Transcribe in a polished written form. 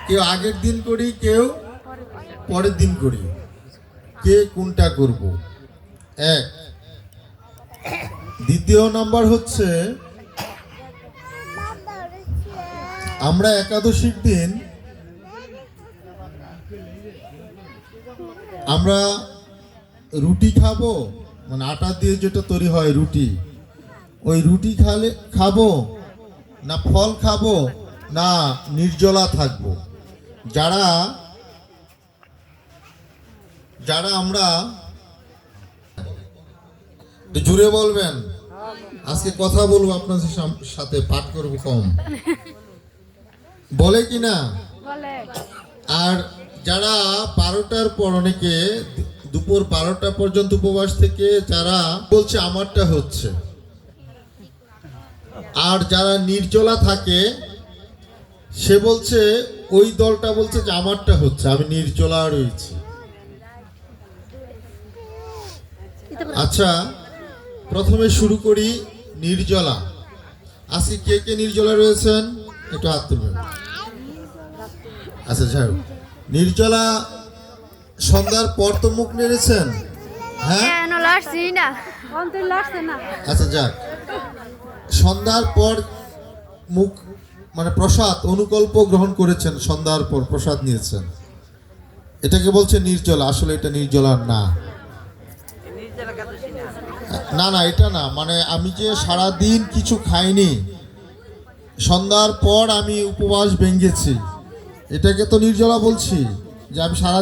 কেউ আগের দিন করি, কেউ পরের দিন করি। কে কোনটা করব? এক। দ্বিতীয় নাম্বার হচ্ছে আমরা একাদশীর দিন আমরা রুটি খাবো, মানে আটা দিয়ে যেটা তৈরি হয় রুটি, ওই রুটি খাবো না ফল খাবো না নির্জলা থাকবো? যারা যারা আমরা জুড়ে বলবেন, আজকে কথা বলবো আপনাদের সাথে, পাঠ করবো কম, বলে কি না? আর যারা 12টার পর, অনেকে দুপুর 12টা পর্যন্ত উপবাস থেকে যারা বলছে আমারটা হচ্ছে, আর যারা নির্জলা থাকে সে বলছে, ওই দলটা বলছে যে আমারটা হচ্ছে, আমি নির্জলা রয়েছি। আচ্ছা, প্রথমে শুরু করি নির্জলা। আজকে কে কে নির্জলা রয়েছেন একটু হাত তুলবেন। আচ্ছা, যাই হোক, নির্জলা সন্ধ্যার পর তো মুখ নেড়েছেন? হ্যাঁ, আচ্ছা যাক, সন্ধ্যার পর মুখ মানে প্রসাদ অনুকল্প গ্রহণ করেছেন, সন্ধ্যার পর প্রসাদ নিয়েছেন, এটাকে বলছে নির্জলা। আসলে এটা নির্জলা না, না না, এটা না। মানে আমি যে সারা দিন কিছু খাইনি, সন্ধ্যার পর আমি উপবাস ভেঙেছি, এটাকে তো নির্জলা বলছি, যে আমি সারা